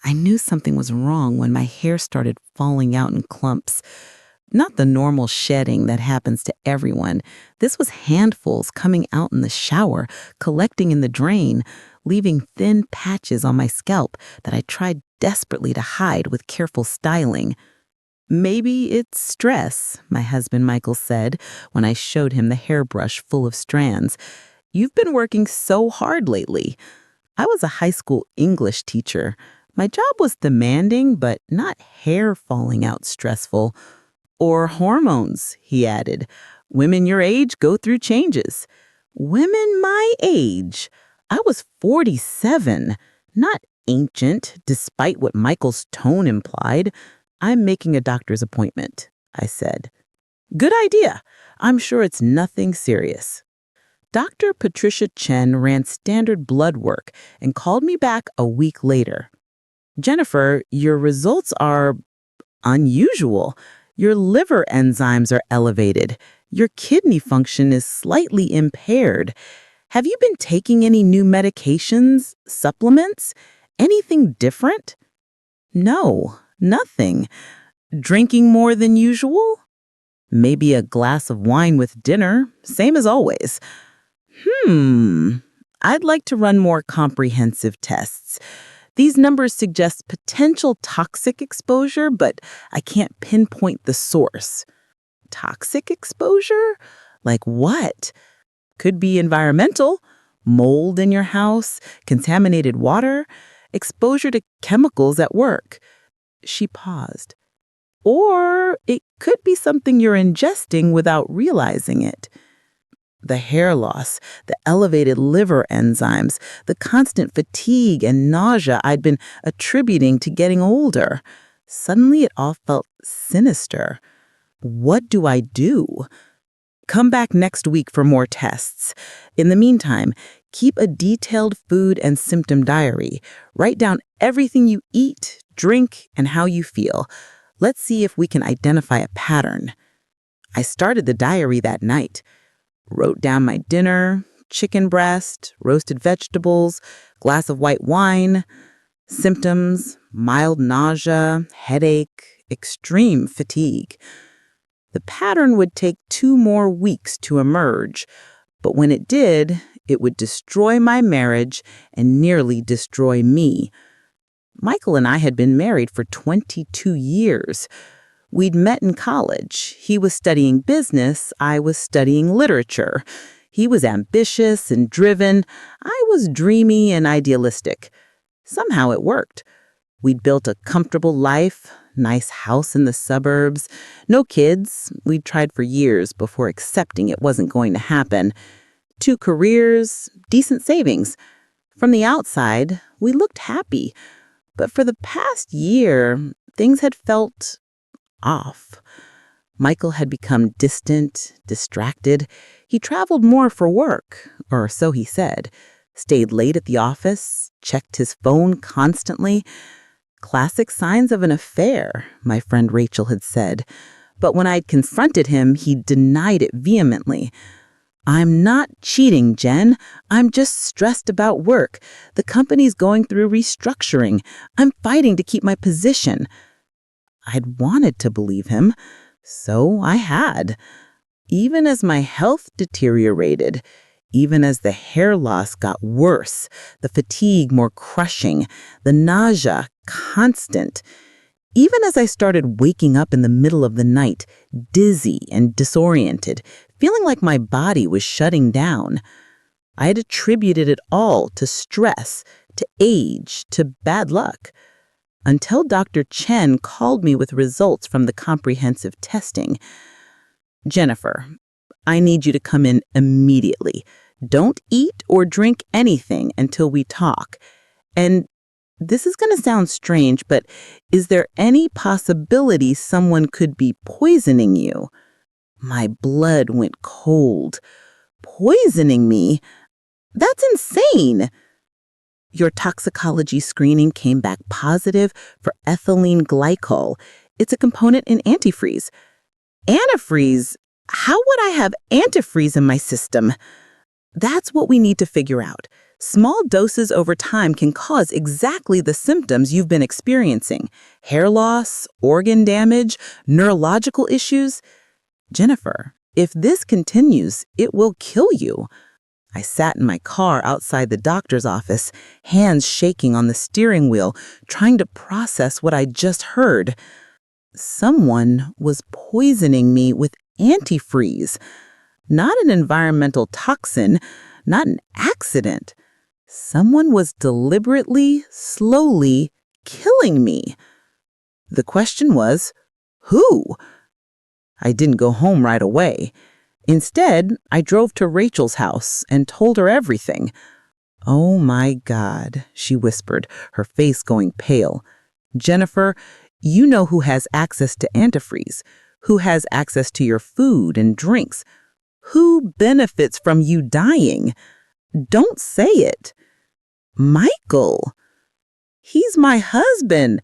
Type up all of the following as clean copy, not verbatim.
I knew something was wrong when my hair started falling out in clumps. Not the normal shedding that happens to everyone. This was handfuls coming out in the shower, collecting in the drain, leaving thin patches on my scalp that I tried desperately to hide with careful styling. Maybe it's stress, my husband Michael said when I showed him the hairbrush full of strands. You've been working so hard lately. I was a high school English teacher. My job was demanding, but not hair falling out stressful. Or hormones, he added. Women your age go through changes. Women my age? I was 47, not ancient, despite what Michael's tone implied. I'm making a doctor's appointment, I said. Good idea. I'm sure it's nothing serious. Dr. Patricia Chen ran standard blood work and called me back a week later. Jennifer, your results are unusual. Your liver enzymes are elevated. Your kidney function is slightly impaired. Have you been taking any new medications, supplements, anything different? No, nothing. Drinking more than usual? Maybe a glass of wine with dinner, same as always. I'd like to run more comprehensive tests. These numbers suggest potential toxic exposure, but I can't pinpoint the source. Toxic exposure? Like what? Could be environmental, mold in your house, contaminated water, exposure to chemicals at work. She paused. Or it could be something you're ingesting without realizing it. The hair loss, the elevated liver enzymes, the constant fatigue and nausea I'd been attributing to getting older. Suddenly it all felt sinister. What do I do? Come back next week for more tests. In the meantime, keep a detailed food and symptom diary. Write down everything you eat, drink, and how you feel. Let's see if we can identify a pattern. I started the diary that night. Wrote down my dinner, chicken breast, roasted vegetables, glass of white wine, symptoms, mild nausea, headache, extreme fatigue. The pattern would take 2 more weeks to emerge, but when it did, it would destroy my marriage and nearly destroy me. Michael and I had been married for 22 years. We'd met in college. He was studying business, I was studying literature. He was ambitious and driven. I was dreamy and idealistic. Somehow it worked. We'd built a comfortable life, nice house in the suburbs, no kids. We'd tried for years before accepting it wasn't going to happen. 2 careers, decent savings. From the outside, we looked happy. But for the past year, things had felt off. Michael had become distant, distracted. He traveled more for work, or so he said, stayed late at the office, checked his phone constantly. Classic signs of an affair, my friend Rachel had said. But when I'd confronted him, he denied it vehemently. I'm not cheating, Jen. I'm just stressed about work. The company's going through restructuring. I'm fighting to keep my position. I'd wanted to believe him, so I had. Even as my health deteriorated, even as the hair loss got worse, the fatigue more crushing, the nausea constant, even as I started waking up in the middle of the night, dizzy and disoriented, feeling like my body was shutting down, I had attributed it all to stress, to age, to bad luck. Until Dr. Chen called me with results from the comprehensive testing. Jennifer, I need you to come in immediately. Don't eat or drink anything until we talk. And this is going to sound strange, but is there any possibility someone could be poisoning you? My blood went cold. Poisoning me? That's insane. Your toxicology screening came back positive for ethylene glycol. It's a component in antifreeze. Antifreeze? How would I have antifreeze in my system? That's what we need to figure out. Small doses over time can cause exactly the symptoms you've been experiencing: hair loss, organ damage, neurological issues. Jennifer, if this continues, it will kill you. I sat in my car outside the doctor's office, hands shaking on the steering wheel, trying to process what I just heard. Someone was poisoning me with antifreeze. Not an environmental toxin, not an accident. Someone was deliberately, slowly killing me. The question was, who? I didn't go home right away. Instead, I drove to Rachel's house and told her everything. "Oh my God," she whispered, her face going pale. "Jennifer, you know who has access to antifreeze, who has access to your food and drinks, who benefits from you dying. Don't say it." "Michael. He's my husband.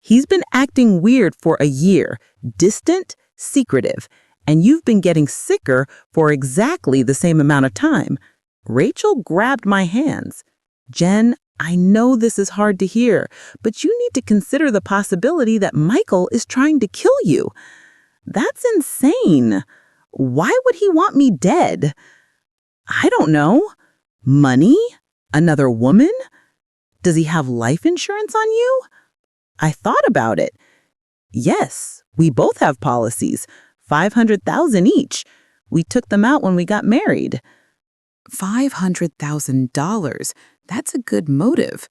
He's been acting weird for a year, distant, secretive, and you've been getting sicker for exactly the same amount of time." Rachel grabbed my hands. "Jen, I know this is hard to hear, but you need to consider the possibility that Michael is trying to kill you. That's insane. Why would he want me dead?" "I don't know. Money? Another woman? Does he have life insurance on you?" I thought about it. "Yes, we both have policies, $500,000 each. We took them out when we got married." $500,000. That's a good motive.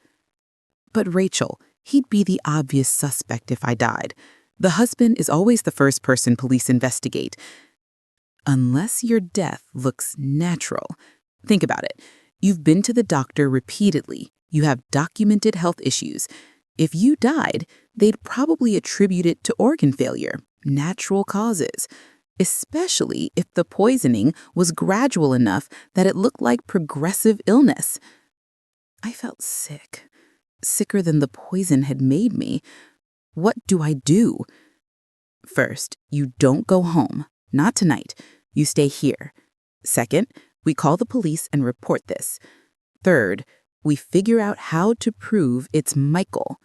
But Rachel, he'd be the obvious suspect if I died. The husband is always the first person police investigate. Unless your death looks natural. Think about it. You've been to the doctor repeatedly. You have documented health issues. If you died, they'd probably attribute it to organ failure, natural causes, especially if the poisoning was gradual enough that it looked like progressive illness. I felt sick, sicker than the poison had made me. What do I do? First, you don't go home. Not tonight. You stay here. Second, we call the police and report this. Third, we figure out how to prove it's Michael.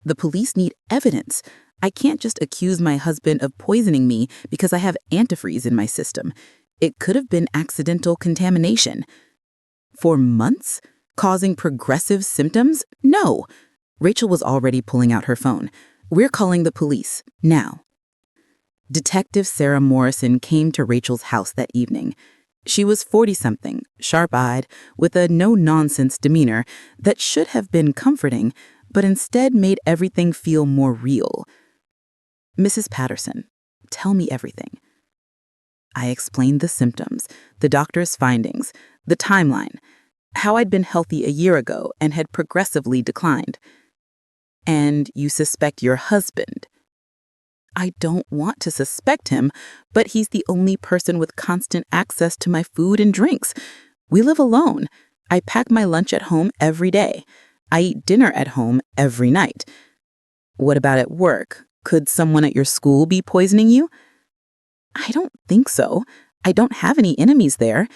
The police need evidence. I can't just accuse my husband of poisoning me because I have antifreeze in my system. It could have been accidental contamination. For months? Causing progressive symptoms? No. Rachel was already pulling out her phone. "We're calling the police, now." Detective Sarah Morrison came to Rachel's house that evening. She was 40-something, sharp-eyed, with a no-nonsense demeanor that should have been comforting, but instead made everything feel more real. "Mrs. Patterson, tell me everything." I explained the symptoms, the doctor's findings, the timeline, how I'd been healthy a year ago and had progressively declined. "And you suspect your husband?" "I don't want to suspect him, but he's the only person with constant access to my food and drinks. We live alone. I pack my lunch at home every day. I eat dinner at home every night." "What about at work? Could someone at your school be poisoning you?" "I don't think so. I don't have any enemies there.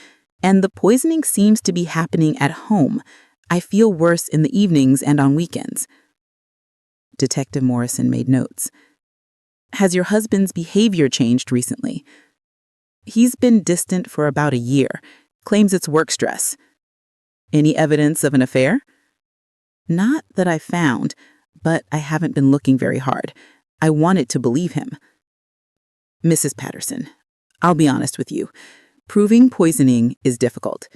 And the poisoning seems to be happening at home. I feel worse in the evenings and on weekends." Detective Morrison made notes. "Has your husband's behavior changed recently?" "He's been distant for about a year. Claims it's work stress." "Any evidence of an affair?" "Not that I found, but I haven't been looking very hard. I wanted to believe him." "Mrs. Patterson, I'll be honest with you. Proving poisoning is difficult.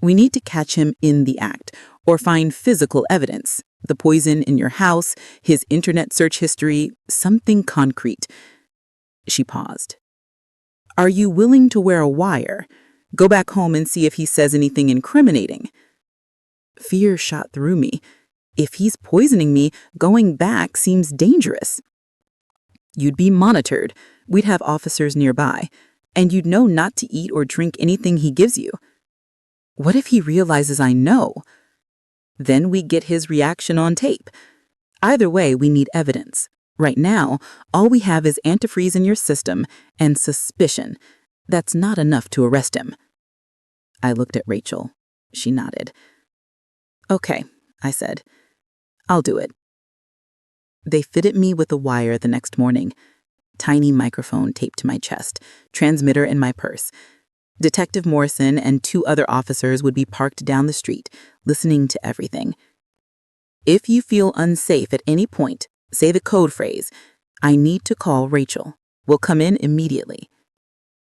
We need to catch him in the act or find physical evidence. The poison in your house, his internet search history, something concrete." She paused. "Are you willing to wear a wire? Go back home and see if he says anything incriminating?" Fear shot through me. If he's poisoning me, going back seems dangerous. "You'd be monitored. We'd have officers nearby. And you'd know not to eat or drink anything he gives you." "What if he realizes I know?" "Then we get his reaction on tape. Either way, we need evidence. Right now, all we have is antifreeze in your system and suspicion. That's not enough to arrest him." I looked at Rachel. She nodded. Okay, I said. I'll do it. They fitted me with a wire the next morning. Tiny microphone taped to my chest, transmitter in my purse. Detective Morrison and 2 other officers would be parked down the street, listening to everything. If you feel unsafe at any point, say the code phrase, "I need to call Rachel. We'll come in immediately."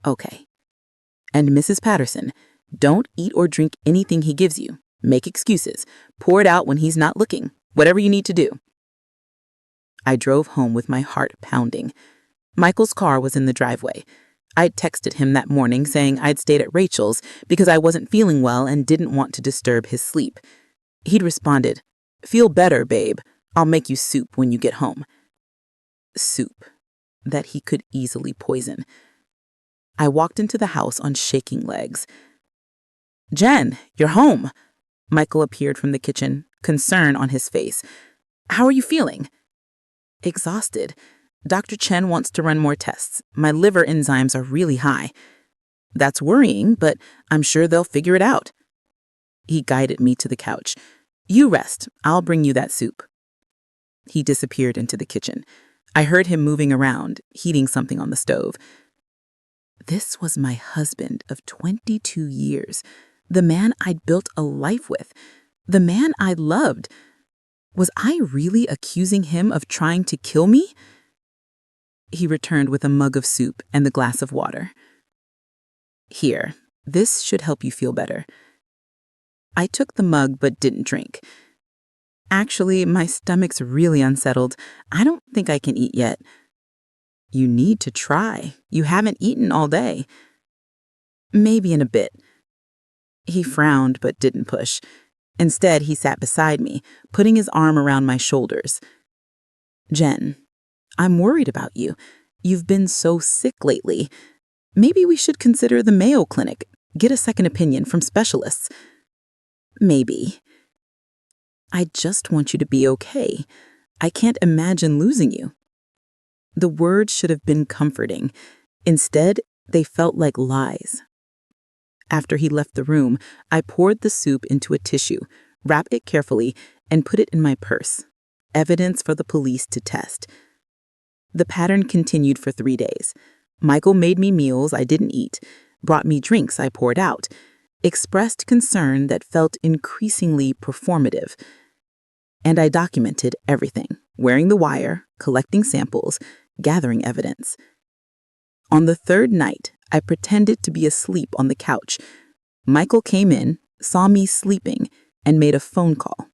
Okay. And Mrs. Patterson, don't eat or drink anything he gives you. Make excuses. Pour it out when he's not looking. Whatever you need to do. I drove home with my heart pounding. Michael's car was in the driveway. I'd texted him that morning saying I'd stayed at Rachel's because I wasn't feeling well and didn't want to disturb his sleep. He'd responded, "Feel better, babe. I'll make you soup when you get home." Soup that he could easily poison. I walked into the house on shaking legs. "Jen, you're home." Michael appeared from the kitchen, concern on his face. "How are you feeling?" "Exhausted. Dr. Chen wants to run more tests. My liver enzymes are really high." "That's worrying, but I'm sure they'll figure it out." He guided me to the couch. "You rest. I'll bring you that soup." He disappeared into the kitchen. I heard him moving around, heating something on the stove. This was my husband of 22 years, the man I'd built a life with, the man I loved. Was I really accusing him of trying to kill me? He returned with a mug of soup and the glass of water. "Here, this should help you feel better." I took the mug but didn't drink. "Actually, my stomach's really unsettled. I don't think I can eat yet." "You need to try. You haven't eaten all day." "Maybe in a bit." He frowned but didn't push. Instead, he sat beside me, putting his arm around my shoulders. "Jen, I'm worried about you. You've been so sick lately. Maybe we should consider the Mayo Clinic, get a second opinion from specialists." "Maybe." "I just want you to be okay. I can't imagine losing you." The words should have been comforting. Instead, they felt like lies. After he left the room, I poured the soup into a tissue, wrapped it carefully, and put it in my purse. Evidence for the police to test. The pattern continued for 3 days. Michael made me meals I didn't eat, brought me drinks I poured out, expressed concern that felt increasingly performative. And I documented everything, wearing the wire, collecting samples, gathering evidence. On the 3rd night, I pretended to be asleep on the couch. Michael came in, saw me sleeping, and made a phone call.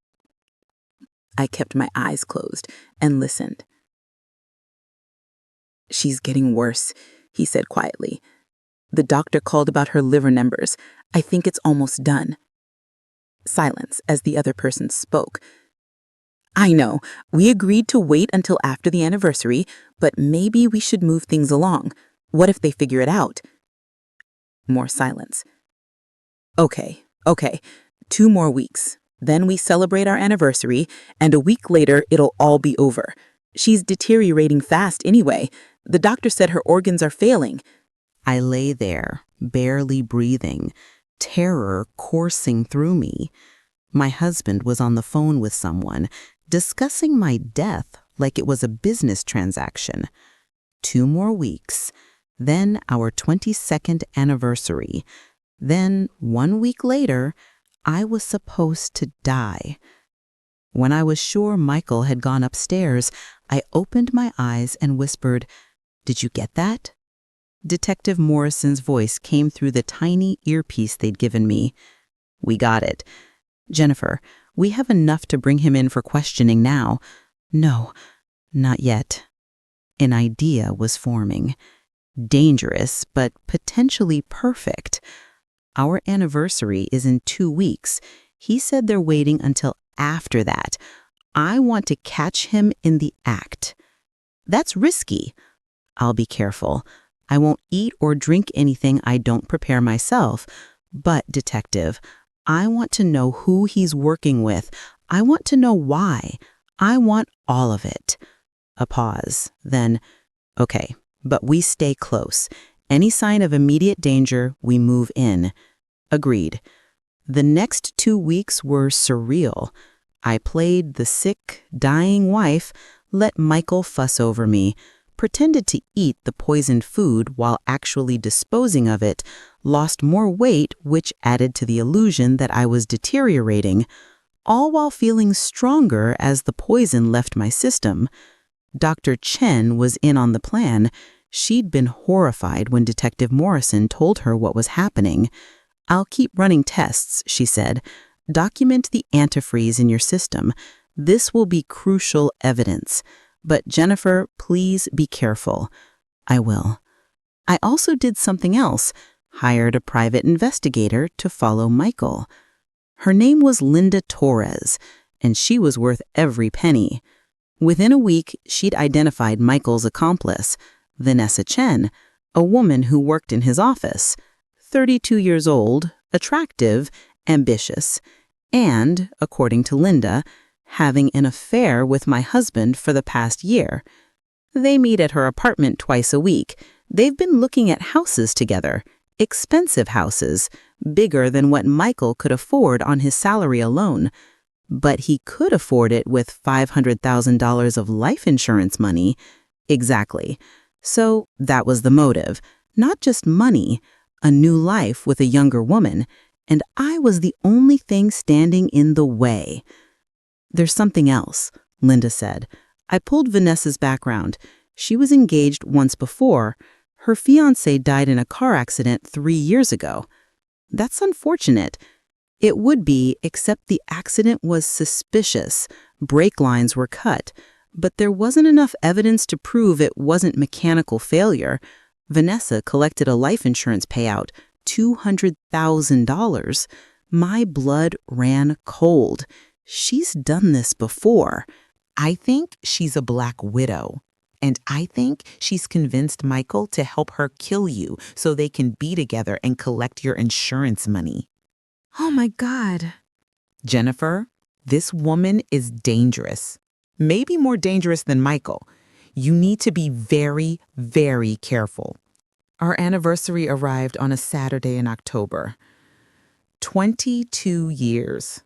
I kept my eyes closed and listened. "She's getting worse," he said quietly. "The doctor called about her liver numbers. I think it's almost done." Silence as the other person spoke. "I know, we agreed to wait until after the anniversary, but maybe we should move things along. What if they figure it out?" More silence. Okay. 2 more weeks. Then we celebrate our anniversary, and a week later it'll all be over. She's deteriorating fast anyway. The doctor said her organs are failing." I lay there, barely breathing, terror coursing through me. My husband was on the phone with someone, discussing my death like it was a business transaction. 2 more weeks. Then our 22nd anniversary. Then 1 week later, I was supposed to die. When I was sure Michael had gone upstairs, I opened my eyes and whispered, "Did you get that?" Detective Morrison's voice came through the tiny earpiece they'd given me. "We got it. Jennifer, we have enough to bring him in for questioning now." "No, not yet." An idea was forming. Dangerous, but potentially perfect. Our anniversary is in 2 weeks. He said they're waiting until after that. I want to catch him in the act. That's risky. I'll be careful. I won't eat or drink anything I don't prepare myself. But, Detective, I want to know who he's working with. I want to know why. I want all of it. A pause. Then, "Okay, but we stay close. Any sign of immediate danger, we move in." "Agreed." The next 2 weeks were surreal. I played the sick, dying wife, let Michael fuss over me, pretended to eat the poisoned food while actually disposing of it, lost more weight, which added to the illusion that I was deteriorating, all while feeling stronger as the poison left my system. Dr. Chen was in on the plan. She'd been horrified when Detective Morrison told her what was happening. "I'll keep running tests," she said. "Document the antifreeze in your system. This will be crucial evidence. But Jennifer, please be careful." "I will." I also did something else, hired a private investigator to follow Michael. Her name was Linda Torres, and she was worth every penny. Within a week, she'd identified Michael's accomplice, Vanessa Chen, a woman who worked in his office, 32 years old, attractive, ambitious, and, according to Linda, having an affair with my husband for the past year. They meet at her apartment twice a week. They've been looking at houses together, expensive houses, bigger than what Michael could afford on his salary alone. But he could afford it with $500,000 of life insurance money. Exactly. So that was the motive. Not just money, a new life with a younger woman, and I was the only thing standing in the way. "There's something else," Linda said. "I pulled Vanessa's background. She was engaged once before. Her fiancé died in a car accident 3 years ago. That's unfortunate. It would be, except the accident was suspicious. Brake lines were cut, but there wasn't enough evidence to prove it wasn't mechanical failure. Vanessa collected a life insurance payout, $200,000. My blood ran cold. She's done this before. I think she's a black widow. And I think she's convinced Michael to help her kill you so they can be together and collect your insurance money." Oh my God. "Jennifer, this woman is dangerous. Maybe more dangerous than Michael. You need to be very, very careful." Our anniversary arrived on a Saturday in October. 22 years.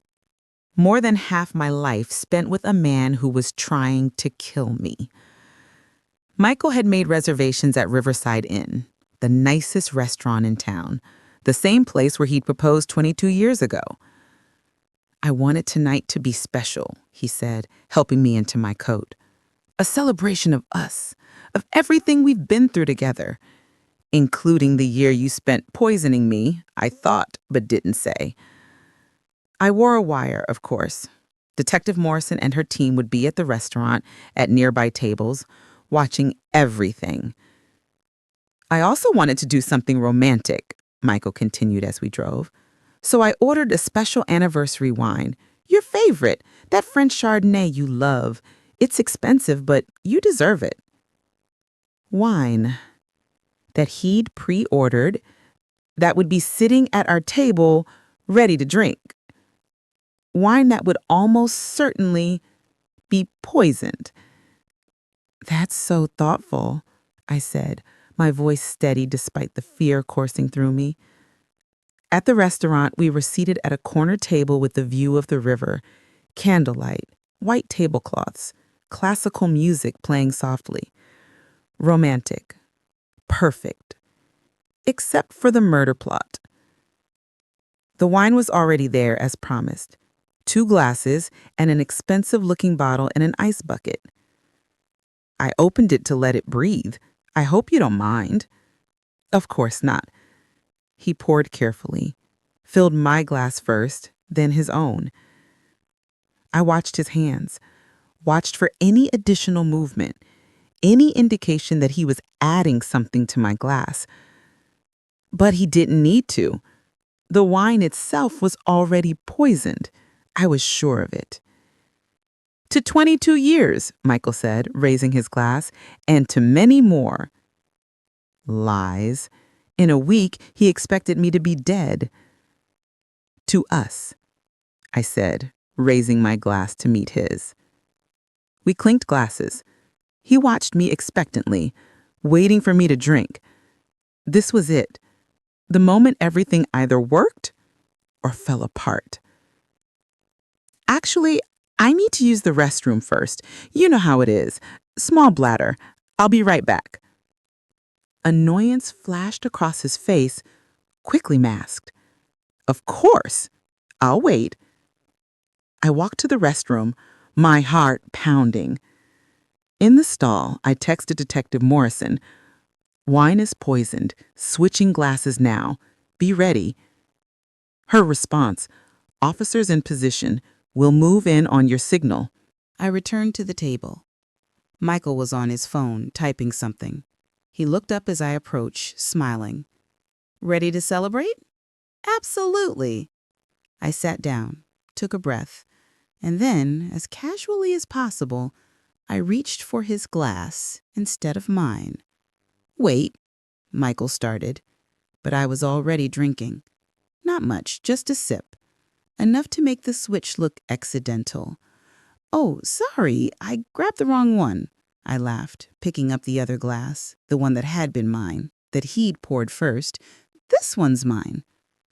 More than half my life spent with a man who was trying to kill me. Michael had made reservations at Riverside Inn, the nicest restaurant in town, the same place where he'd proposed 22 years ago. "I wanted tonight to be special," he said, helping me into my coat. "A celebration of us, of everything we've been through together, including the year you spent poisoning me, I thought, but didn't say." I wore a wire, of course. Detective Morrison and her team would be at the restaurant, at nearby tables, watching everything. "I also wanted to do something romantic," Michael continued as we drove. "So I ordered a special anniversary wine, your favorite, that French Chardonnay you love. It's expensive, but you deserve it." Wine that he'd pre-ordered, that would be sitting at our table, ready to drink. Wine that would almost certainly be poisoned. "That's so thoughtful," I said, my voice steady despite the fear coursing through me. At the restaurant, we were seated at a corner table with the view of the river, candlelight, white tablecloths, classical music playing softly. Romantic. Perfect. Except for the murder plot. The wine was already there as promised. 2 glasses and an expensive-looking bottle in an ice bucket. I opened it to let it breathe. "I hope you don't mind." "Of course not." He poured carefully, filled my glass first, then his own. I watched his hands, watched for any additional movement, any indication that he was adding something to my glass. But he didn't need to. The wine itself was already poisoned. I was sure of it. "To 22 years, Michael said, raising his glass, "and to many more." Lies. In a week, he expected me to be dead. "To us," I said, raising my glass to meet his. We clinked glasses. He watched me expectantly, waiting for me to drink. This was it. The moment everything either worked or fell apart. Actually, I need to use the restroom first. You know how it is. Small bladder. I'll be right back. Annoyance flashed across his face, quickly masked. Of course. I'll wait. I walked to the restroom, my heart pounding. In the stall, I texted Detective Morrison. Wine is poisoned. Switching glasses now. Be ready. Her response, officers in position. We'll move in on your signal. I returned to the table. Michael was on his phone, typing something. He looked up as I approached, smiling. Ready to celebrate? Absolutely. I sat down, took a breath, and then, as casually as possible, I reached for his glass instead of mine. Wait, Michael started, but I was already drinking. Not much, just a sip. Enough to make the switch look accidental. Oh, sorry, I grabbed the wrong one, I laughed, picking up the other glass, the one that had been mine, that he'd poured first. This one's mine.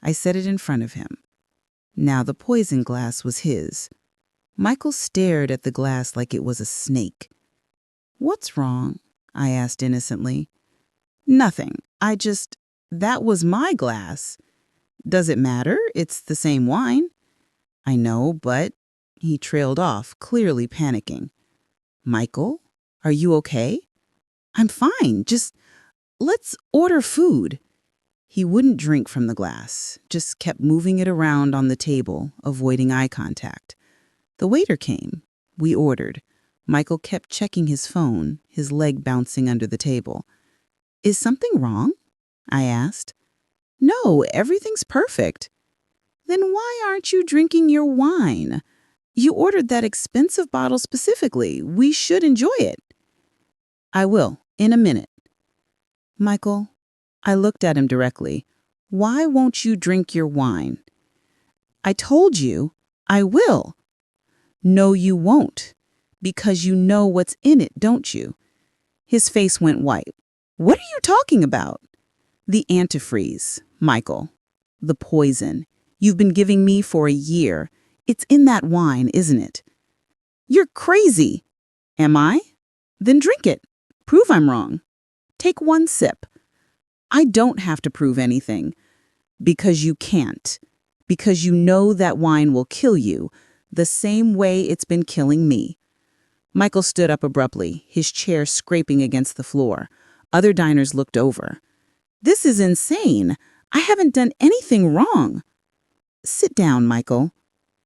I set it in front of him. Now the poison glass was his. Michael stared at the glass like it was a snake. What's wrong? I asked innocently. Nothing. That was my glass. Does it matter? It's the same wine. I know, but... He trailed off, clearly panicking. Michael, are you okay? I'm fine. Just let's order food. He wouldn't drink from the glass, just kept moving it around on the table, avoiding eye contact. The waiter came. We ordered. Michael kept checking his phone, his leg bouncing under the table. Is something wrong? I asked. No, everything's perfect. Then why aren't you drinking your wine? You ordered that expensive bottle specifically. We should enjoy it. I will, in a minute. Michael, I looked at him directly. Why won't you drink your wine? I told you, I will. No, you won't. Because you know what's in it, don't you? His face went white. What are you talking about? The antifreeze, Michael. The poison. You've been giving me for a year. It's in that wine, isn't it? You're crazy. Am I? Then drink it. Prove I'm wrong. Take one sip. I don't have to prove anything. Because you can't. Because you know that wine will kill you, the same way it's been killing me. Michael stood up abruptly, his chair scraping against the floor. Other diners looked over. This is insane. I haven't done anything wrong. Sit down, Michael.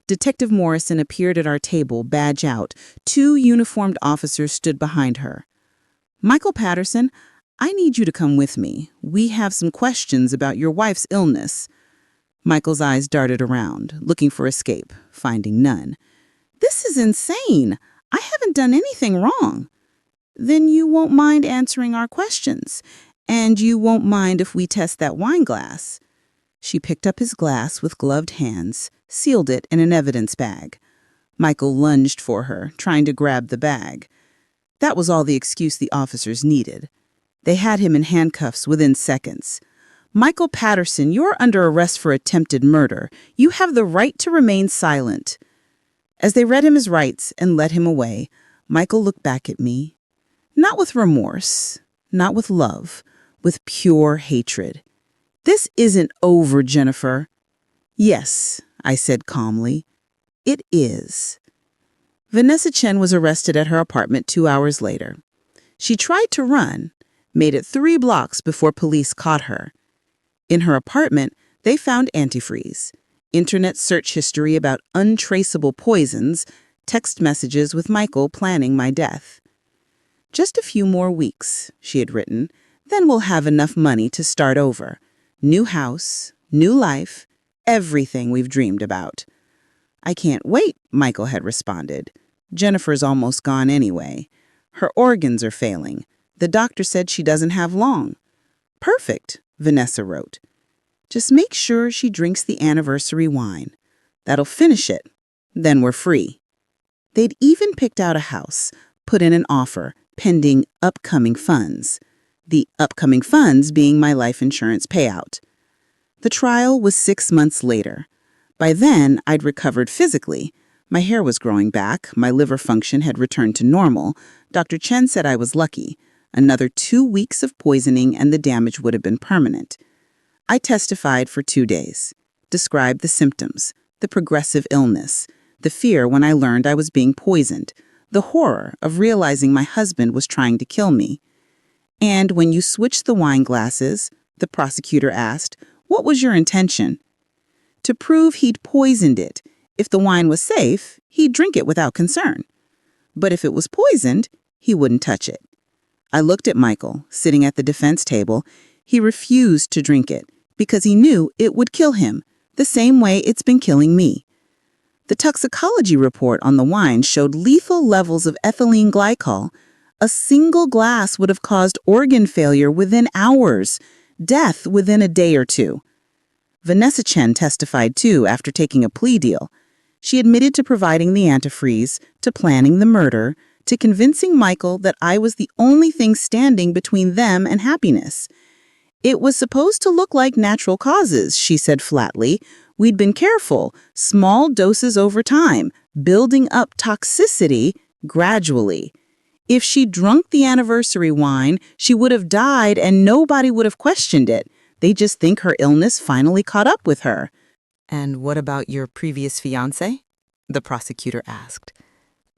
Detective Morrison appeared at our table, badge out. 2 uniformed officers stood behind her. Michael Patterson, I need you to come with me. We have some questions about your wife's illness. Michael's eyes darted around, looking for escape, finding none. This is insane. I haven't done anything wrong. Then you won't mind answering our questions. And you won't mind if we test that wine glass. She picked up his glass with gloved hands, sealed it in an evidence bag. Michael lunged for her, trying to grab the bag. That was all the excuse the officers needed. They had him in handcuffs within seconds. Michael Patterson, you're under arrest for attempted murder. You have the right to remain silent. As they read him his rights and led him away, Michael looked back at me. Not with remorse, not with love, with pure hatred. This isn't over, Jennifer. Yes, I said calmly. It is. Vanessa Chen was arrested at her apartment 2 hours later. She tried to run, made it 3 blocks before police caught her. In her apartment, they found antifreeze, internet search history about untraceable poisons, text messages with Michael planning my death. Just a few more weeks, she had written, then we'll have enough money to start over. New house, new life, everything we've dreamed about. I can't wait, Michael had responded. Jennifer's almost gone anyway. Her organs are failing. The doctor said she doesn't have long. Perfect, Vanessa wrote. Just make sure she drinks the anniversary wine. That'll finish it. Then we're free. They'd even picked out a house, put in an offer, pending upcoming funds. The upcoming funds being my life insurance payout. The trial was 6 months later. By then, I'd recovered physically. My hair was growing back, my liver function had returned to normal. Dr. Chen said I was lucky. Another 2 weeks of poisoning and the damage would have been permanent. I testified for 2 days, described the symptoms, the progressive illness, the fear when I learned I was being poisoned, the horror of realizing my husband was trying to kill me. And when you switched the wine glasses, the prosecutor asked, what was your intention? To prove he'd poisoned it. If the wine was safe, he'd drink it without concern. But if it was poisoned, he wouldn't touch it. I looked at Michael, sitting at the defense table. He refused to drink it because he knew it would kill him, the same way it's been killing me. The toxicology report on the wine showed lethal levels of ethylene glycol. A single glass would have caused organ failure within hours, death within a day or two. Vanessa Chen testified too after taking a plea deal. She admitted to providing the antifreeze, to planning the murder, to convincing Michael that I was the only thing standing between them and happiness. It was supposed to look like natural causes, she said flatly. We'd been careful, small doses over time, building up toxicity gradually. If she'd drunk the anniversary wine, she would have died and nobody would have questioned it. They just think her illness finally caught up with her. And what about your previous fiancé? The prosecutor asked.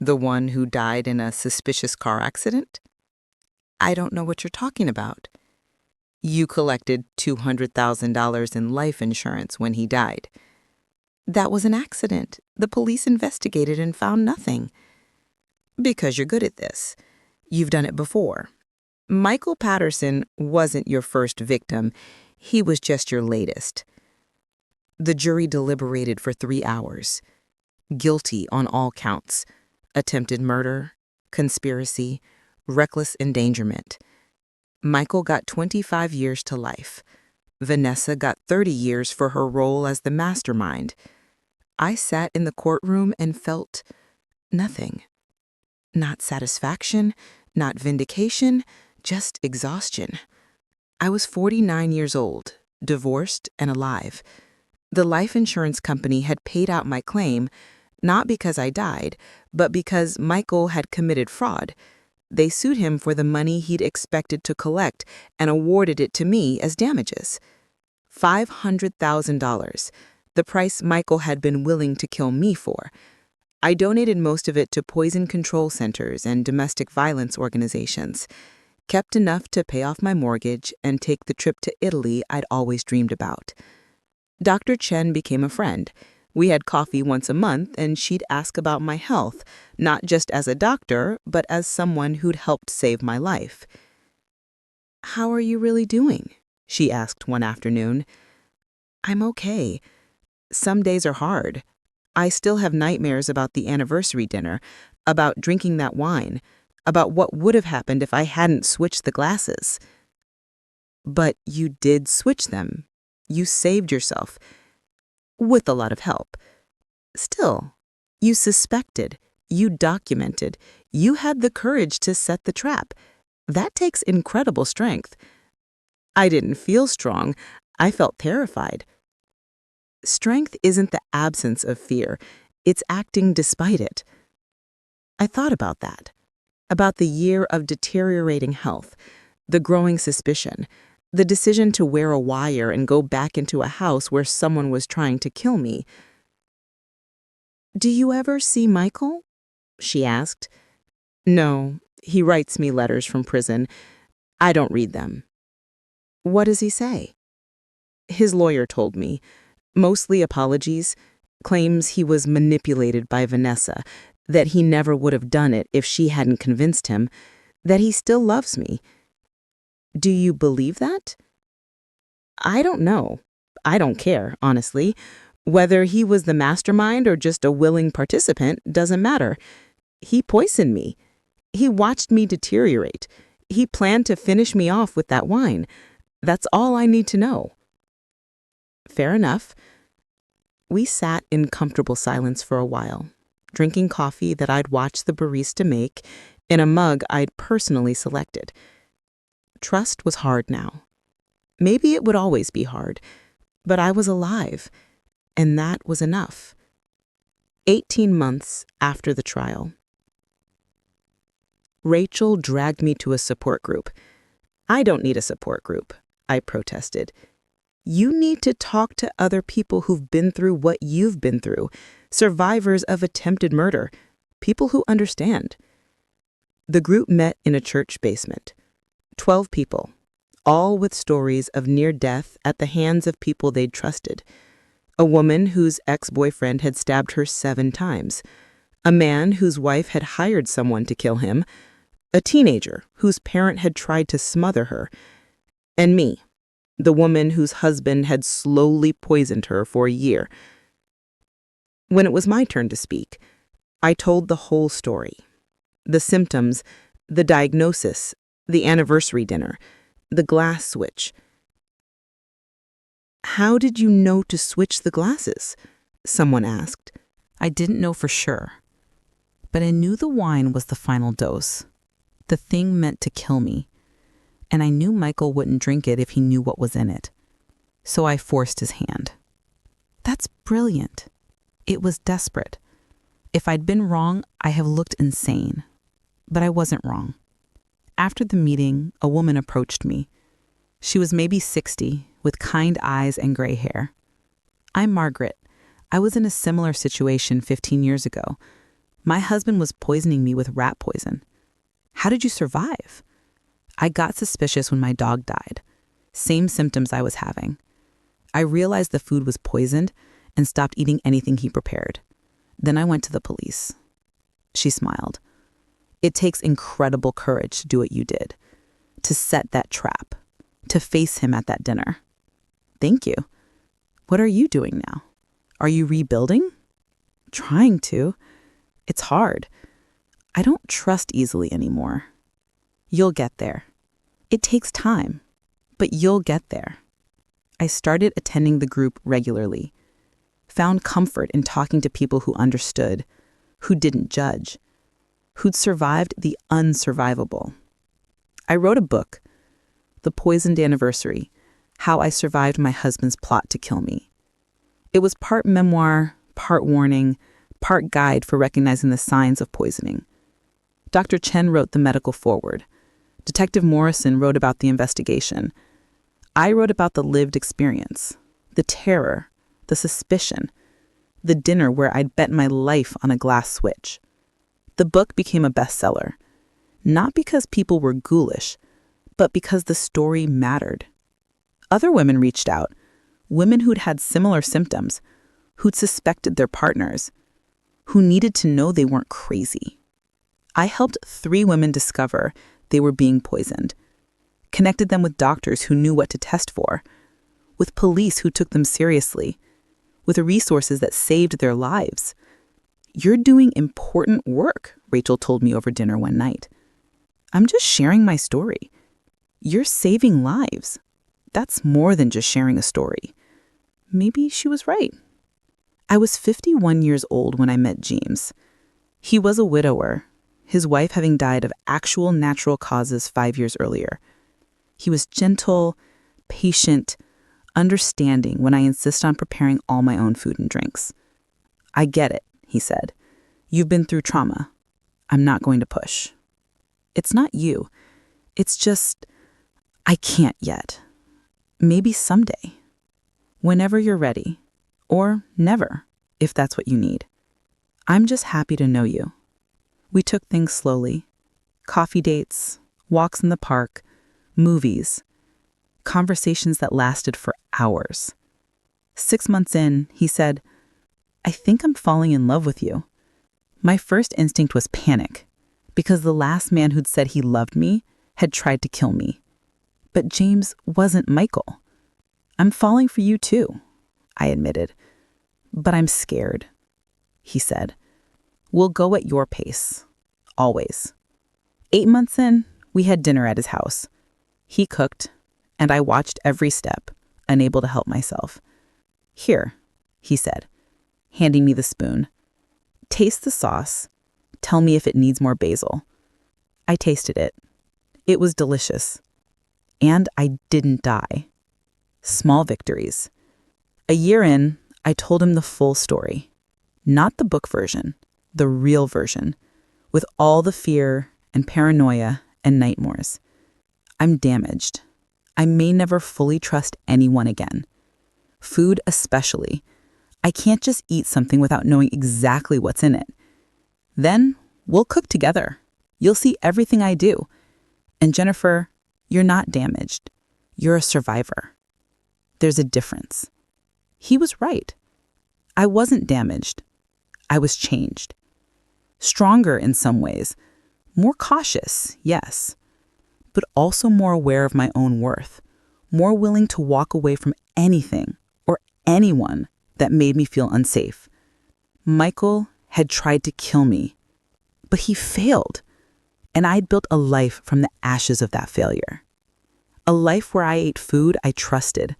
The one who died in a suspicious car accident? I don't know what you're talking about. You collected $200,000 in life insurance when he died. That was an accident. The police investigated and found nothing. Because you're good at this. You've done it before. Michael Patterson wasn't your first victim. He was just your latest. The jury deliberated for 3 hours. Guilty on all counts. Attempted murder, conspiracy, reckless endangerment. Michael got 25 years to life. Vanessa got 30 years for her role as the mastermind. I sat in the courtroom and felt nothing. Not satisfaction, not vindication, just exhaustion. I was 49 years old, divorced and alive. The life insurance company had paid out my claim, not because I died, but because Michael had committed fraud. They sued him for the money he'd expected to collect and awarded it to me as damages. $500,000, the price Michael had been willing to kill me for. I donated most of it to poison control centers and domestic violence organizations, kept enough to pay off my mortgage and take the trip to Italy I'd always dreamed about. Dr. Chen became a friend. We had coffee once a month, and she'd ask about my health, not just as a doctor, but as someone who'd helped save my life. How are you really doing? She asked one afternoon. I'm okay. Some days are hard. I still have nightmares about the anniversary dinner, about drinking that wine, about what would have happened if I hadn't switched the glasses. But you did switch them. You saved yourself. With a lot of help. Still, you suspected, you documented, you had the courage to set the trap. That takes incredible strength. I didn't feel strong. I felt terrified. Strength isn't the absence of fear. It's acting despite it. I thought about that, about the year of deteriorating health, the growing suspicion, the decision to wear a wire and go back into a house where someone was trying to kill me. Do you ever see Michael? She asked. No, he writes me letters from prison. I don't read them. What does he say? His lawyer told me. Mostly apologies, claims he was manipulated by Vanessa, that he never would have done it if she hadn't convinced him, that he still loves me. Do you believe that? I don't know. I don't care, honestly. Whether he was the mastermind or just a willing participant doesn't matter. He poisoned me. He watched me deteriorate. He planned to finish me off with that wine. That's all I need to know. Fair enough. We sat in comfortable silence for a while, drinking coffee that I'd watched the barista make in a mug I'd personally selected. Trust was hard now. Maybe it would always be hard, but I was alive. And that was enough. 18 months after the trial. Rachel dragged me to a support group. I don't need a support group, I protested. You need to talk to other people who've been through what you've been through, survivors of attempted murder, people who understand. The group met in a church basement. 12 people, all with stories of near death at the hands of people they'd trusted. A woman whose ex-boyfriend had stabbed her 7 times. A man whose wife had hired someone to kill him. A teenager whose parent had tried to smother her. And me, the woman whose husband had slowly poisoned her for a year. When it was my turn to speak, I told the whole story. The symptoms, the diagnosis, the anniversary dinner, the glass switch. How did you know to switch the glasses? Someone asked. I didn't know for sure, but I knew the wine was the final dose, the thing meant to kill me, and I knew Michael wouldn't drink it if he knew what was in it. So I forced his hand. That's brilliant. It was desperate. If I'd been wrong, I have looked insane. But I wasn't wrong. After the meeting, a woman approached me. She was maybe 60, with kind eyes and gray hair. I'm Margaret. I was in a similar situation 15 years ago. My husband was poisoning me with rat poison. How did you survive? I got suspicious when my dog died. Same symptoms I was having. I realized the food was poisoned and stopped eating anything he prepared. Then I went to the police. She smiled. It takes incredible courage to do what you did, to set that trap, to face him at that dinner. Thank you. What are you doing now? Are you rebuilding? Trying to. It's hard. I don't trust easily anymore. You'll get there. It takes time, but you'll get there. I started attending the group regularly, found comfort in talking to people who understood, who didn't judge, who'd survived the unsurvivable. I wrote a book, The Poisoned Anniversary, How I Survived My Husband's Plot to Kill Me. It was part memoir, part warning, part guide for recognizing the signs of poisoning. Dr. Chen wrote the medical foreword. Detective Morrison wrote about the investigation. I wrote about the lived experience, the terror, the suspicion, the dinner where I'd bet my life on a glass switch. The book became a bestseller, not because people were ghoulish, but because the story mattered. Other women reached out, women who'd had similar symptoms, who'd suspected their partners, who needed to know they weren't crazy. I helped 3 women discover they were being poisoned, connected them with doctors who knew what to test for, with police who took them seriously, with resources that saved their lives. You're doing important work, Rachel told me over dinner one night. I'm just sharing my story. You're saving lives. That's more than just sharing a story. Maybe she was right. I was 51 years old when I met James. He was a widower, his wife having died of actual natural causes 5 years earlier. He was gentle, patient, understanding when I insist on preparing all my own food and drinks. I get it, he said. You've been through trauma. I'm not going to push. It's not you. It's just, I can't yet. Maybe someday. Whenever you're ready. Or never, if that's what you need. I'm just happy to know you. We took things slowly. Coffee dates, walks in the park, movies, conversations that lasted for hours. 6 months in, he said, I think I'm falling in love with you. My first instinct was panic, because the last man who'd said he loved me had tried to kill me. But James wasn't Michael. I'm falling for you too, I admitted. But I'm scared, he said. We'll go at your pace, always. 8 months in, we had dinner at his house. He cooked, and I watched every step, unable to help myself. Here, he said, handing me the spoon. Taste the sauce. Tell me if it needs more basil. I tasted it. It was delicious. And I didn't die. Small victories. A year in, I told him the full story. Not the book version, the real version, with all the fear and paranoia and nightmares. I'm damaged. I may never fully trust anyone again. Food especially. I can't just eat something without knowing exactly what's in it. Then we'll cook together. You'll see everything I do. And Jennifer, you're not damaged. You're a survivor. There's a difference. He was right. I wasn't damaged. I was changed. Stronger in some ways. More cautious, yes. But also more aware of my own worth. More willing to walk away from anything or anyone that made me feel unsafe. Michael had tried to kill me, but he failed. And I'd built a life from the ashes of that failure. A life where I ate food I trusted,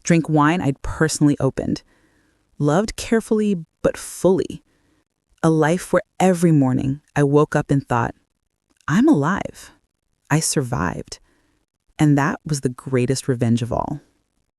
drank wine I'd personally opened, loved carefully but fully. A life where every morning I woke up and thought, I'm alive. I survived. And that was the greatest revenge of all.